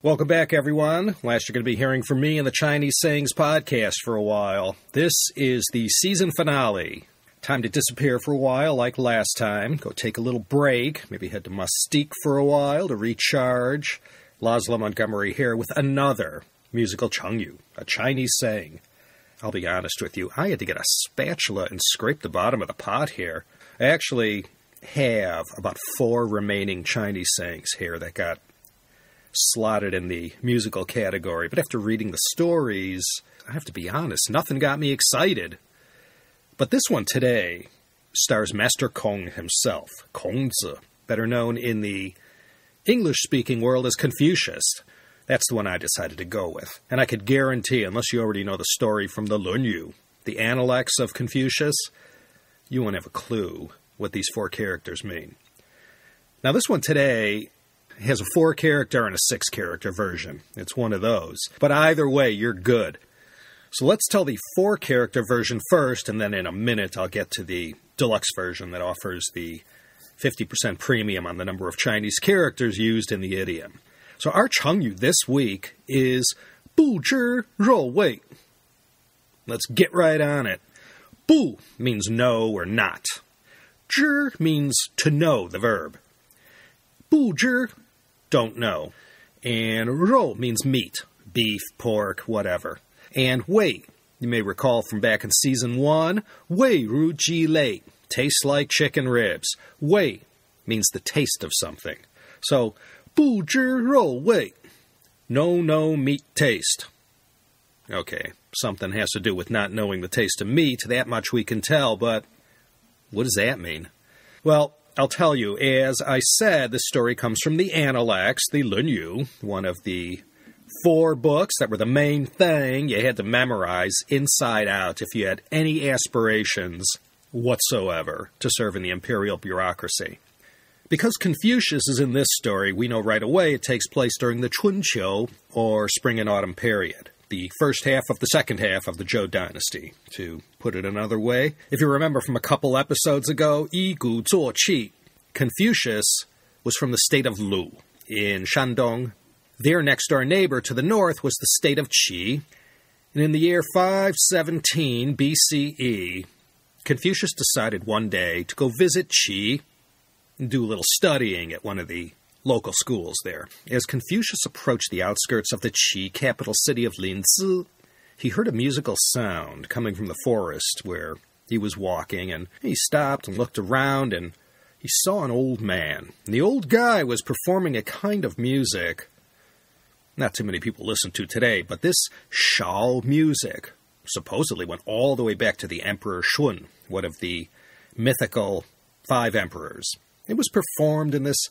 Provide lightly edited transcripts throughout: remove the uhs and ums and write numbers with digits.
Welcome back, everyone. Last, you're going to be hearing from me in the Chinese Sayings podcast for a while. This is the season finale. Time to disappear for a while like last time. Go take a little break. Maybe head to Mustique for a while to recharge. Laszlo Montgomery here with another musical chengyu, a Chinese saying. I'll be honest with you, I had to get a spatula and scrape the bottom of the pot here. I actually have about 4 remaining Chinese sayings here that got slotted in the musical category, but after reading the stories, I have to be honest, nothing got me excited. But this one today stars Master Kong himself, Kongzi, better known in the English-speaking world as Confucius. That's the one I decided to go with. And I could guarantee, unless you already know the story from the Lunyu, the Analects of Confucius, you won't have a clue what these 4 characters mean. Now this one today has a 4-character and a 6-character version. It's one of those. But either way, you're good. So let's tell the 4-character version first, and then in a minute I'll get to the deluxe version that offers the 50% premium on the number of Chinese characters used in the idiom. So our chengyu this week is 不知肉味. Let's get right on it. 不 means no or not. 知 means to know, the verb. 不知 don't know. And 肉 means meat, beef, pork, whatever. And 味, you may recall from back in season 1, 味如鸡肋, tastes like chicken ribs. 味 means the taste of something. So 不知肉味, no meat taste. Okay, something has to do with not knowing the taste of meat, that much we can tell, but what does that mean? Well, I'll tell you, as I said, this story comes from the Analects, the Lunyu, one of the 4 books that were the main thing you had to memorize inside out if you had any aspirations whatsoever to serve in the imperial bureaucracy. Because Confucius is in this story, we know right away it takes place during the Chunqiu, or spring and autumn period, the first half of the second half of the Zhou dynasty. To put it another way, if you remember from a couple episodes ago, Yi Gu Zuo Qi, Confucius was from the state of Lu in Shandong. Their next-door neighbor to the north was the state of Qi. And in the year 517 BCE, Confucius decided one day to go visit Qi and do a little studying at one of the local schools there. As Confucius approached the outskirts of the Qi capital city of Linzi, he heard a musical sound coming from the forest where he was walking, and he stopped and looked around, and he saw an old man. And the old guy was performing a kind of music not too many people listen to today, but this Shao music supposedly went all the way back to the Emperor Shun, one of the mythical 5 emperors. It was performed in this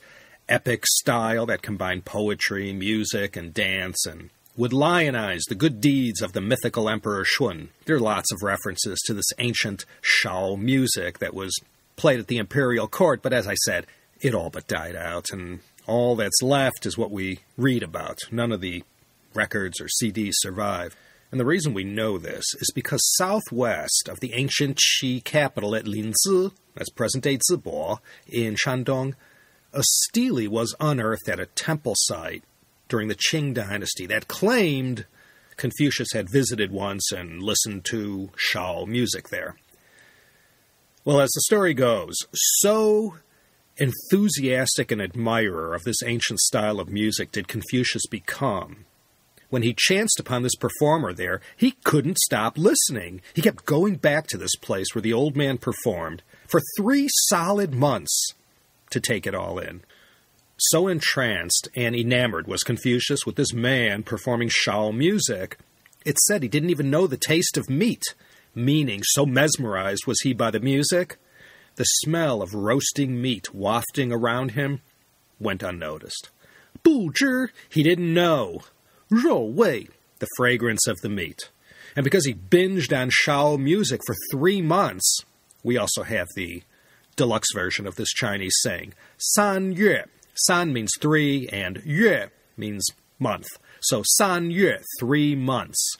epic style that combined poetry, music, and dance, and would lionize the good deeds of the mythical Emperor Shun. There are lots of references to this ancient Shao music that was played at the imperial court, but as I said, it all but died out, and all that's left is what we read about. None of the records or CDs survive. And the reason we know this is because southwest of the ancient Qi capital at Linzi, that's present-day Zibo, in Shandong, a stele was unearthed at a temple site during the Qing dynasty that claimed Confucius had visited once and listened to Shao music there. Well, as the story goes, so enthusiastic an admirer of this ancient style of music did Confucius become. When he chanced upon this performer there, he couldn't stop listening. He kept going back to this place where the old man performed for 3 solid months to take it all in. So entranced and enamored was Confucius with this man performing Shao music, it said he didn't even know the taste of meat, meaning so mesmerized was he by the music, the smell of roasting meat wafting around him went unnoticed. 不知, he didn't know. 肉味, the fragrance of the meat. And because he binged on Shao music for 3 months, we also have the deluxe version of this Chinese saying. 3月. San means 3, and 月 means month. So 3月, 3 months.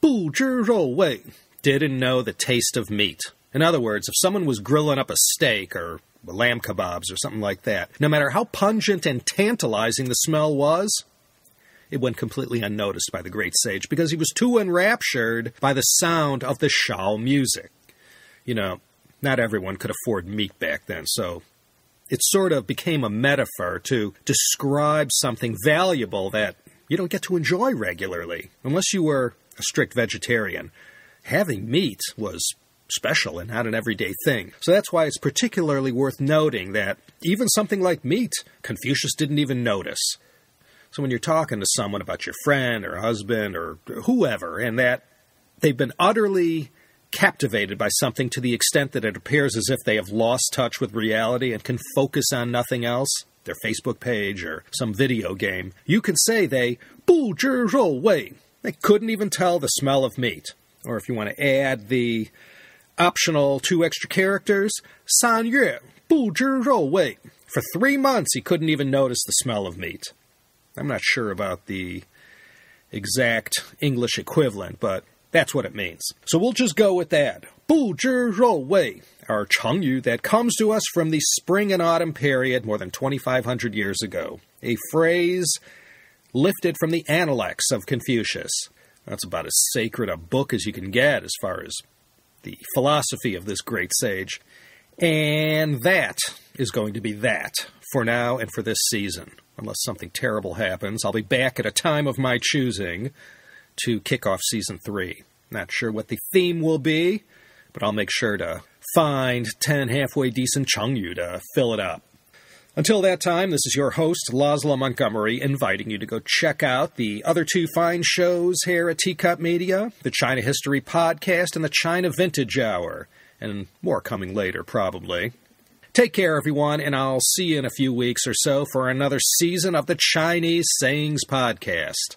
不知肉味, didn't know the taste of meat. In other words, if someone was grilling up a steak or lamb kebabs or something like that, no matter how pungent and tantalizing the smell was, it went completely unnoticed by the great sage because he was too enraptured by the sound of the Shao music. You know, not everyone could afford meat back then, so it sort of became a metaphor to describe something valuable that you don't get to enjoy regularly. Unless you were a strict vegetarian, having meat was special and not an everyday thing. So that's why it's particularly worth noting that even something like meat, Confucius didn't even notice. So when you're talking to someone about your friend or husband or whoever, and that they've been utterly captivated by something to the extent that it appears as if they have lost touch with reality and can focus on nothing else, their Facebook page or some video game, you can say they 不知肉味. They couldn't even tell the smell of meat. Or if you want to add the optional 2 extra characters, 3月不知肉味. For 3 months, he couldn't even notice the smell of meat. I'm not sure about the exact English equivalent, but that's what it means. So we'll just go with that. 不知肉味, our Chengyu that comes to us from the spring and autumn period more than 2,500 years ago. A phrase lifted from the Analects of Confucius. That's about as sacred a book as you can get as far as the philosophy of this great sage. And that is going to be that for now and for this season. Unless something terrible happens, I'll be back at a time of my choosing to kick off Season 3. Not sure what the theme will be, but I'll make sure to find 10 halfway decent Chengyu to fill it up. Until that time, this is your host, Laszlo Montgomery, inviting you to go check out the other 2 fine shows here at Teacup Media, the China History Podcast and the China Vintage Hour, and more coming later, probably. Take care, everyone, and I'll see you in a few weeks or so for another season of the Chinese Sayings Podcast.